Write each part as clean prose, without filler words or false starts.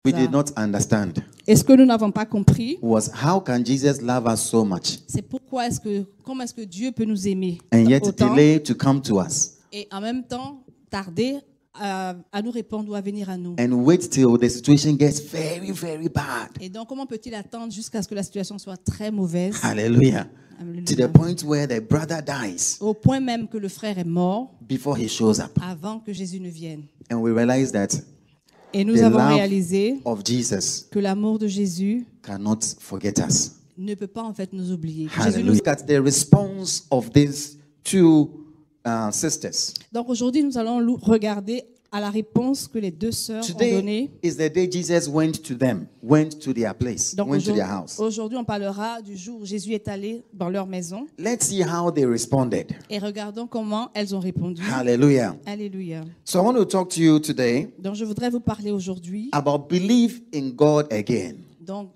we did not understand Et ce que nous n'avons pas compris, was how can Jesus love us so much c'est comment est-ce que Dieu peut nous aimer and yet autant delay to come to us et en même temps tarder à nous répondre ou à venir à nous. and wait till the situation gets very, very bad. Et donc, comment peut-il attendre jusqu'à ce que la situation soit très mauvaise? Hallelujah. Alléluia. To the point where the brother dies Au point même que le frère est mort before he shows up. avant que Jésus ne vienne. And we realize that Et nous the avons love réalisé of Jesus que l'amour de Jésus cannot forget us. ne peut pas en fait nous oublier. Jésus Hallelujah. nous... Look at the response of these two sisters. Donc aujourd'hui, nous allons regarder à la réponse que les deux sœurs ont Today donnée. is the day Jesus went to them, went to their place, Donc went to their house. aujourd'hui, on parlera du jour où Jésus est allé dans leur maison Let's see how they responded. et regardons comment elles ont répondu. Hallelujah. Alléluia. So I want to talk to you today Donc je voudrais vous parler aujourd'hui. about believe in God again. Donc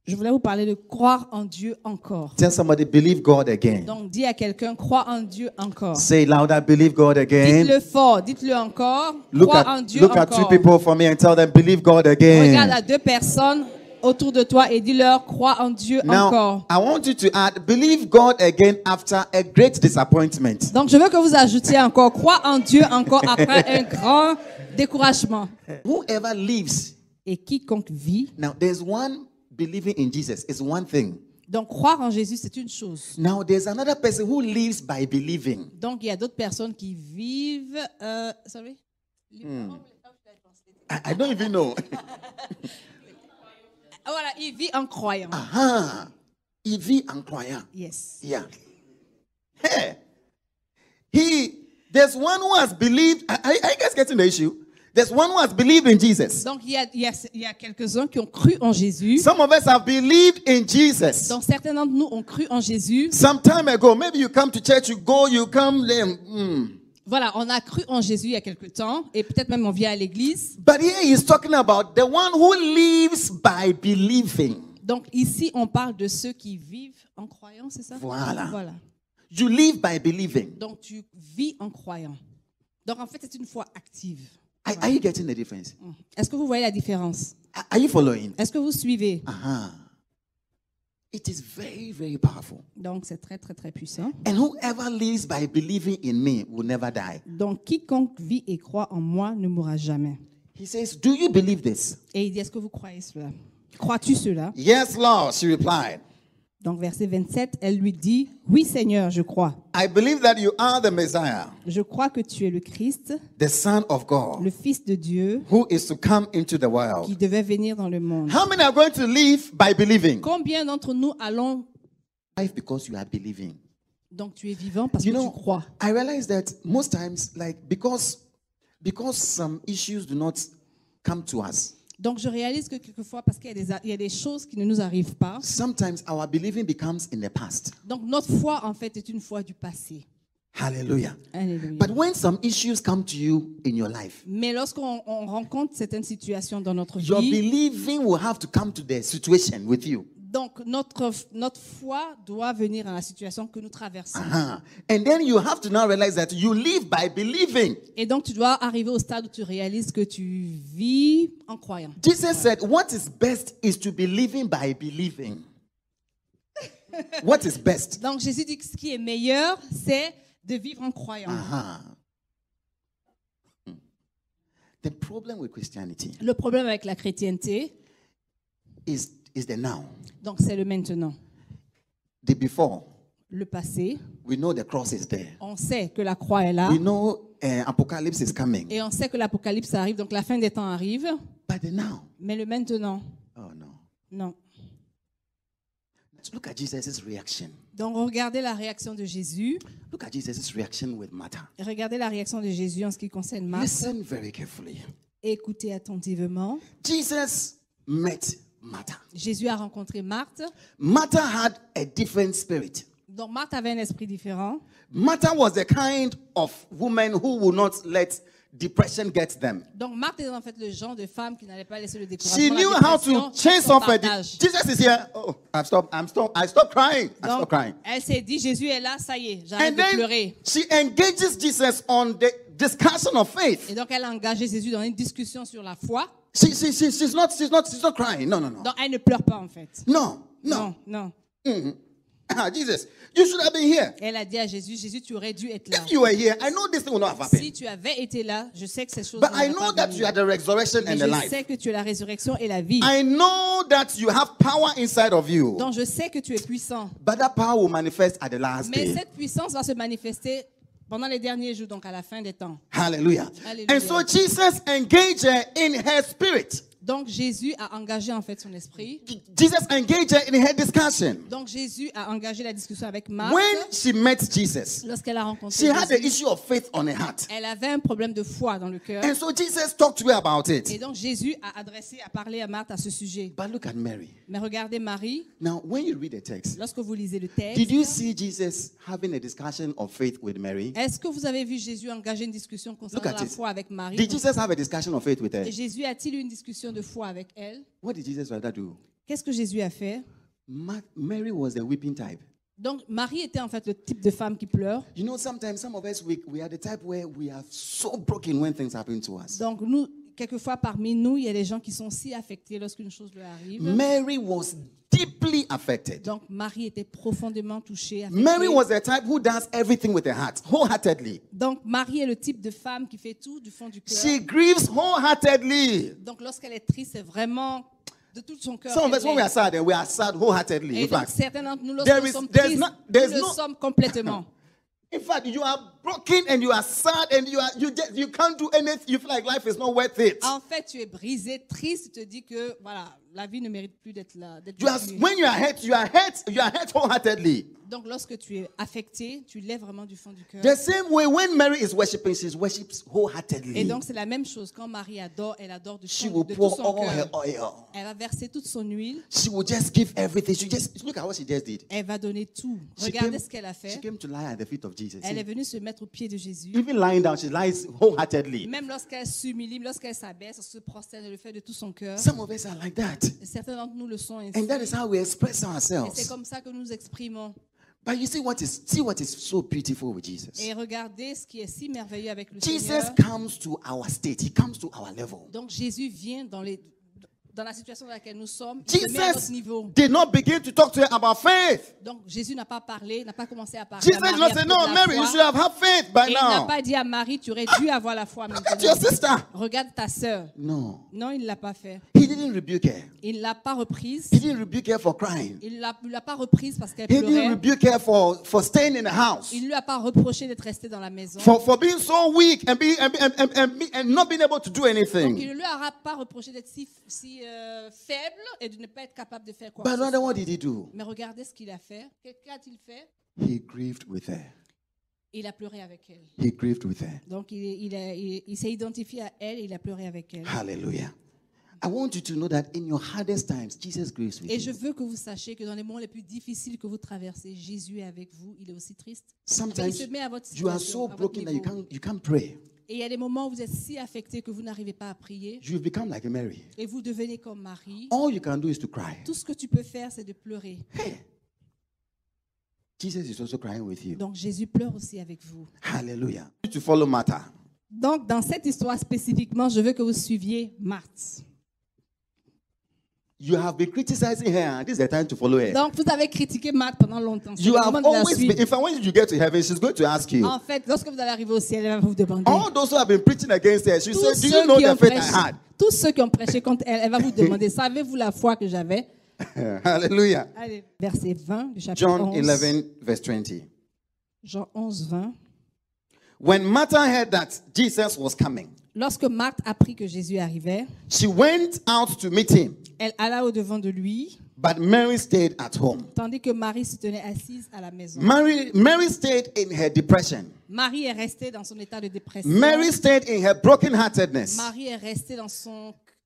je voulais vous parler de croire en Dieu encore. Tell somebody, believe God again. Donc dis à quelqu'un, crois en Dieu encore. Say louder, believe God again. Dites-le fort, dites-le encore. Look Crois en at, Dieu look at two encore. people for me and tell them, believe God Regarde again. à deux personnes autour de toi et dis-leur, crois en Dieu Now, encore. I want you to add, believe God again after a great disappointment. Donc je veux que vous ajoutiez encore, crois en Dieu encore après un grand découragement. Whoever lives, Et quiconque vit, now there's one believing in Jesus, it's one thing. donc croire en Jésus, c'est une chose. Now there's another person who lives by believing. Donc il y a d'autres personnes qui vivent... sorry? I don't even know. Voilà, il vit en croyant. Aha. Il vit en croyant. Yes. Yeah. Hey. There's one who has believed. Are you guys getting the issue? There's one who has believed in Jesus. Donc il y a quelques-uns qui ont cru en Jésus. Some of us have believed in Jesus. Donc certains d'entre nous ont cru en Jésus. Some time ago, maybe you come to church, you come there. Voilà, on a cru en Jésus il y a quelque temps et peut-être même on vient à l'église. But here he's talking about the one who lives by believing. Donc ici on parle de ceux qui vivent en croyant, c'est ça? Voilà. Voilà. You live by believing. Donc tu vis en croyant. Donc en fait c'est une foi active. Are you getting the difference? Est-ce que vous voyez la différence? Are you following? Est-ce que vous suivez? Uh-huh. It is very, very powerful. Donc c'est très très très puissant. And whoever lives by believing in me will never die. Donc quiconque vit et croit en moi ne mourra jamais. He says, do you believe this? Et il dit, est-ce que vous croyez cela? Crois-tu cela? Yes, Lord, she replied. Donc verset 27, elle lui dit, oui Seigneur, je crois. I believe that you are the Messiah, Je crois que tu es le Christ, the Son of God, le Fils de Dieu, who is to come into the qui world. devait venir dans le monde. How many are going to live by believing? Combien d'entre nous allons... Life because you are believing. Donc tu es vivant parce You que know, tu crois. I realize that most times, like, because some issues do not come to us, Donc je réalise que quelquefois, parce qu'il y a des choses qui ne nous arrivent pas, sometimes our believing becomes in the past. donc notre foi en fait est une foi du passé. Hallelujah. Alléluia. But when some issues come to you in your life, Mais lorsqu'on rencontre certaines situations dans notre your vie, believing will have to come to the situation with you. donc notre foi doit venir à la situation que nous traversons. Uh-huh. And then you have to now realize that you live by believing. Et donc tu dois arriver au stade où tu réalises que tu vis en croyant. Jesus said, what is best is to be living by believing. What is best? Donc Jésus dit que ce qui est meilleur, c'est de vivre en croyant. The problem with Christianity Le problème avec la chrétienté, is the now. donc c'est le maintenant. The before, Le passé, we know the cross is there. on sait que la croix est là. We know apocalypse is coming. Et on sait que l'apocalypse arrive, donc la fin des temps arrive. But the now, Mais le maintenant, oh no. non. Let's look at Jesus' reaction. Donc regardez la réaction de Jésus. Look at Jesus' reaction with Martha. Regardez la réaction de Jésus en ce qui concerne Marthe. Listen very carefully. Écoutez attentivement. Jesus met Martha. Jésus a rencontré Marthe. Martha had a different spirit. Donc Marthe avait un esprit différent. Martha was the kind of woman who would not let depression get them. Donc Marthe est en fait le genre de femme qui n'allait pas laisser le She découragement, knew la how to dépression, chase son off her. partage. Jesus is here. Oh, I stop crying. I Donc stop crying. elle s'est dit, Jésus est là, ça y est, j'arrête And de then pleurer. she engages Jesus on the discussion of faith. Et donc elle a engagé Jésus dans une discussion sur la foi. She's not crying. No. Donc, elle ne pleure pas en fait. No. Non. Jesus, you should have been here. Elle a dit à Jésus, Jésus, tu aurais dû être là. If you were here, I know this thing would not have happened. Si tu avais été là, je sais que ces choses But n'auraient I know pas that venu. you are the resurrection Mais and the je life. sais que tu es la résurrection et la vie. I know that you have power inside of you. Donc, je sais que tu es puissant. But that power will manifest at the last Mais day. cette puissance va se manifester pendant les derniers jours, donc à la fin des temps. Hallelujah. Hallelujah. And so Jesus engaged her in her spirit. Donc, Jésus a engagé en fait son esprit. Jesus engaged her in her discussion. Donc, Jésus a engagé la discussion avec Marthe. When she met Jesus, Lorsqu'elle a rencontré she had the Jésus, issue of faith on her heart. elle avait un problème de foi dans le cœur. And so Jesus talked to her about Et it. donc, Jésus a parlé à Marthe à ce sujet. But look at Mary. Mais regardez Marie, Now, when you read the text, lorsque vous lisez le texte, did you see Jesus having a discussion of faith with Mary? est-ce que vous avez vu Jésus engager une discussion concernant Look at la it. foi avec Marie? Did Jesus have a discussion of faith with her? Et Jésus a-t-il eu une discussion de foi avec elle? What did Jesus rather do? Qu'est-ce que Jésus a fait? Mary was the weeping type. Donc, Marie était en fait le type de femme qui pleure. You know, sometimes some of us, we are the type where we are so broken when things happen to us. Donc, nous, quelquefois, parmi nous, il y a des gens qui sont si affectés lorsqu'une chose leur arrive. Mary was deeply affected. Donc, Marie était profondément touchée. Affectée. Mary was the type who does everything with her heart, wholeheartedly. Donc, Marie est le type de femme qui fait tout du fond du cœur. She grieves wholeheartedly. Donc, lorsqu'elle est triste, c'est vraiment de tout son cœur. Some of us, qu'elle when we est. are sad wholeheartedly. Et In donc, fact, certains d'entre nous, there lorsque nous is- sommes there's tristes, not- there's nous le no- sommes complètement. in fact, you are broken and you are sad and you can't do anything. You feel like life is not worth it. En fait, tu es brisé, triste, tu te dis que voilà, la vie ne mérite plus d'être là. When you are hurt wholeheartedly. Donc, lorsque tu es affecté, tu lèves vraiment du fond du cœur. The same way when Mary is worshiping, she worships wholeheartedly. Et donc, c'est la même chose. Quand Marie adore, elle adore de, She de will tout pour son all her cœur. oil. Elle va verser toute son huile. She will just give everything. She just look at what she just did. Elle va donner tout. She Regardez ce qu'elle a she fait. came to lie at the feet of Jesus. Elle est venue se mettre au pied de Jésus. Even lying down, she lies wholeheartedly. Même lorsqu'elle s'humilie, lorsqu'elle s'abaisse, elle se prosterne, elle le fait de tout son cœur. Some of us are like that. Et certains d'entre nous le sont ainsi. And that is how we express Et c'est ourselves. comme ça que nous nous exprimons. But you see what is so beautiful with Jesus. Et regardez ce qui est si merveilleux avec le Jesus Seigneur. comes to our state. He comes to our level. Donc Jésus vient dans la situation dans laquelle nous sommes. Il se met à notre Jesus niveau. did not begin to talk to her about faith. Donc Jésus n'a pas parlé, n'a pas commencé à parler Jesus à did Marie not à say, propos no, de la Mary, you foi. should have faith by Et il n'a now. pas dit à Marie, tu aurais dû avoir la foi Look at your maintenant. sister. Regarde ta sœur. No. Non, il ne l'a pas fait. He didn't rebuke her. Il ne l'a pas reprise. He didn't rebuke her for crying. Il ne l'a pas reprise parce qu'elle He didn't pleurait. rebuke her for staying in the house. Il ne lui a pas reproché d'être restée dans la maison. For being so weak and not being able to do Donc, il anything. ne lui a pas reproché d'être si faible et de ne pas être capable de faire quoi. But que ce rather, soit. what did he do? Mais regardez ce qu'il a fait. Qu'a-t-il fait? He grieved with her. Il a pleuré avec elle. He grieved with her. Donc il s'est identifié à elle et il a pleuré avec elle. Hallelujah. I want you to know that in your hardest times, Jesus grieves with Et je you. veux que vous sachiez que dans les moments les plus difficiles que vous traversez, Jésus est avec vous. Il est aussi triste. Il Sometimes se met à votre you are situation, so à votre broken that niveau. you can't pray. Et il y a des moments où vous êtes si affecté que vous n'arrivez pas à prier. You've become like a Mary. Et vous devenez comme Marie. All you can do is to cry. Tout ce que tu peux faire, c'est de pleurer. Hey. Jesus is also crying with you. Donc Jésus pleure aussi avec vous. Hallelujah. To follow Martha. Donc dans cette histoire spécifiquement, je veux que vous suiviez Marthe. You have been criticizing her, and this is the time to follow her. Donc vous avez critiqué Marthe pendant longtemps. C'est You le have moment de la always been, suite. in fact, when you get to heaven, she's going to ask you. En fait, lorsque vous allez arriver au ciel, elle va vous demander. All those who have been preaching against her, she Tous said, do you ceux know qui ont the faith I prêché- had? tous ceux qui ont prêché contre elle, elle va vous demander, savez-vous la foi que j'avais? Hallelujah. Allez, verset 20 du chapitre John 11. 11, verse 20. Jean 11, 20. When Martha heard that Jesus was coming, Lorsque Marthe apprit que Jésus arrivait, she went out to meet him, elle alla au-devant de lui, but Mary stayed at home. tandis que Marie se tenait assise à la maison. Mary stayed in her depression. Marie est restée dans son état de dépression. Mary stayed in her brokenheartedness. Marie est restée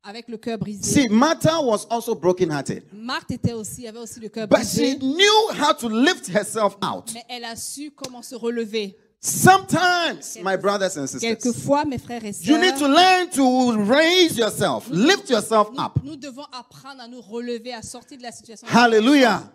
avec le cœur brisé. See, Martha was also brokenhearted, Marthe avait aussi le cœur but she brisé, knew how to lift herself out. mais elle a su comment se relever. Sometimes, my brothers and sisters, Quelquefois, mes frères et you need to sœurs, learn to raise yourself, lift yourself up. nous devons apprendre à nous relever, à sortir de la situation. Hallelujah.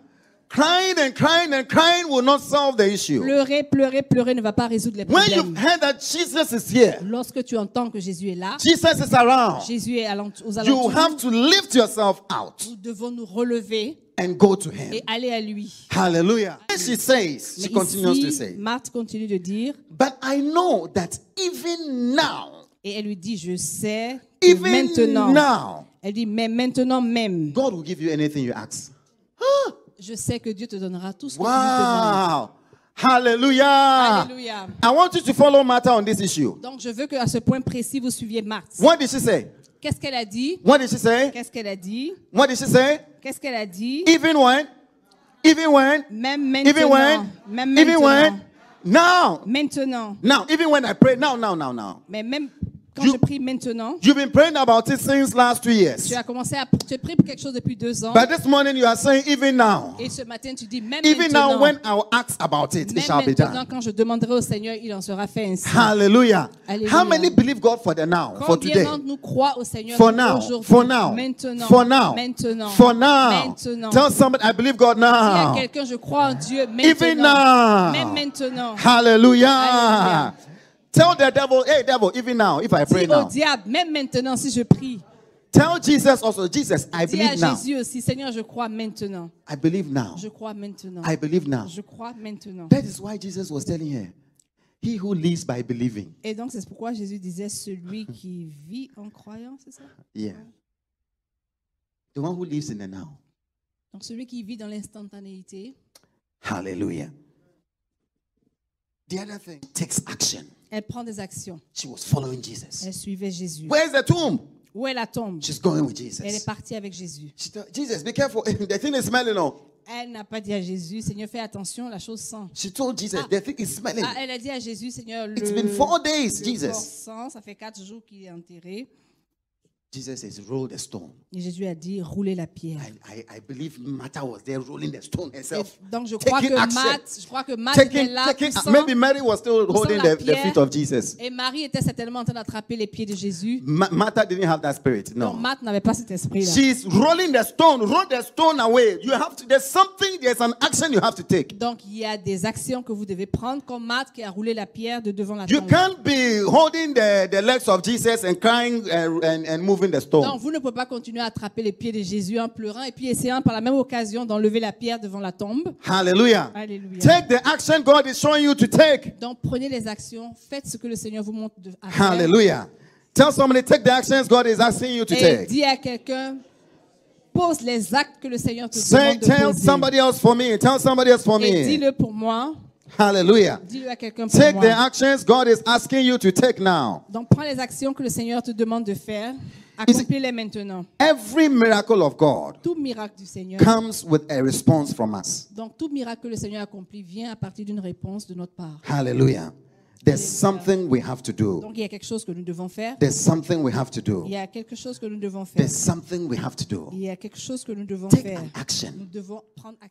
crying and crying and crying will not solve the issue. Pleurer, pleurer, pleurer ne va pas résoudre les When you've problèmes. heard that Jesus is here, Lorsque tu entends que Jésus est là, Jesus is around, Jésus est aux you alentours, have to lift yourself out nous devons nous relever and go to him. et aller à lui. Hallelujah. And she says, she Mais continues to ici, say, Marthe continue de dire, but I know that even now, et elle lui dit, je sais que even maintenant, now, elle dit, mais maintenant même, God will give you anything you ask. je sais que Dieu te donnera tout ce que tu lui demandes. Wow. Hallelujah. Alléluia. I want you to follow Martha on this issue. Donc, je veux qu'à ce point précis, vous suiviez Marthe. What did she say? Qu'est-ce qu'elle a dit? What did she say? Qu'est-ce qu'elle a dit? What did she say? Qu'est-ce qu'elle a dit? Even when? Even when? Même Even maintenant. when? Même Even when? maintenant. Now. Maintenant. Now. Even when I pray. Now. Mais même quand You- je prie maintenant, You've been praying about it since last 2 years. tu as commencé à tu pries pour quelque chose depuis 2 ans. But this morning you are saying even now. Et ce matin, tu dis même Even maintenant. now when I will ask about it, it Même shall be maintenant, done. quand je demanderai au Seigneur, il en sera fait ainsi. Hallelujah. Alléluia. How many believe God for the now? For Combien today? d'entre nous croient au Seigneur For pour now. aujourd'hui, For now. maintenant, For now. maintenant, For now. maintenant. Tell somebody I believe God S'il y a now. quelqu'un, je crois en Dieu Even maintenant. now. Même maintenant. Hallelujah. Hallelujah. Tell the devil, hey devil, even now, if I pray Dis au now. diable, même maintenant, si je prie. Tell Jesus also, Jesus, I Dis à believe now. Jésus aussi, Seigneur, je crois maintenant. I believe now. Je crois maintenant. I believe now. Je crois maintenant. That is why Jesus was telling her, he who lives by believing. Et donc, c'est pourquoi Jésus disait, celui qui vit en croyant, c'est ça? Yeah. The one who lives in the now. Donc, celui qui vit dans l'instantanéité, Hallelujah. The other thing takes action. elle prend des actions. She was following Jesus. Elle suivait Jésus. Where's the tomb? Où est la tombe? She's going with Elle Jesus. est partie avec Jésus. She told Jesus, be careful. The thing is smelling. Oh. Elle n'a pas dit à Jésus, Seigneur, fais attention, la chose sent. She told Jesus, the thing is smelling. Ah, elle a dit à Jésus, Seigneur, It's been 4 days, le Jesus. corps sent, ça fait 4 jours qu'il est enterré. Jesus says, roll the stone. Et Jésus a dit, roulez la pierre. I believe Martha was there rolling the stone herself. Et donc je crois Taking action. que Marthe était là, poussant. Maybe Mary was still holding la the pierre. feet of Jesus. Et Marie était certainement en train d'attraper les pieds de Jésus. Martha didn't have that spirit. Donc No. Marthe n'avait pas cet esprit-là. She's rolling the stone. Roll the stone away. You have to. There's an action you have to take. Donc il y a des actions que vous devez prendre, comme Marthe qui a roulé la pierre de devant la You tombe. can't be holding the legs of Jesus and crying and moving the stone. Donc vous ne pouvez pas continuer à attraper les pieds de Jésus en pleurant et puis essayant par la même occasion d'enlever la pierre devant la tombe. Hallelujah. Alléluia. Take the action God is showing you to take. Donc prenez les actions, faites ce que le Seigneur vous montre à faire. Hallelujah. Tell somebody, take the actions God is asking you to Et take. dis à quelqu'un, pose les actes que le Seigneur te Say, demande de tell poser. somebody else for me. Tell somebody else for Et me. dis-le pour moi. Hallelujah. Dis-le à quelqu'un pour Take the moi. actions God is asking you to take now. Donc prends les actions que le Seigneur te demande de faire. Accomplis-les maintenant. Every miracle of God Tout miracle du Seigneur. comes with a response from us. Donc tout miracle que le Seigneur accomplit vient à partir d'une réponse de notre part. Hallelujah. There's something we have to do. Donc il y a quelque chose que nous devons faire. There's something we have to do. Il y a quelque chose que nous devons faire. There's something we have to do. Il y a quelque chose que nous devons Take faire. an action. Nous devons prendre action.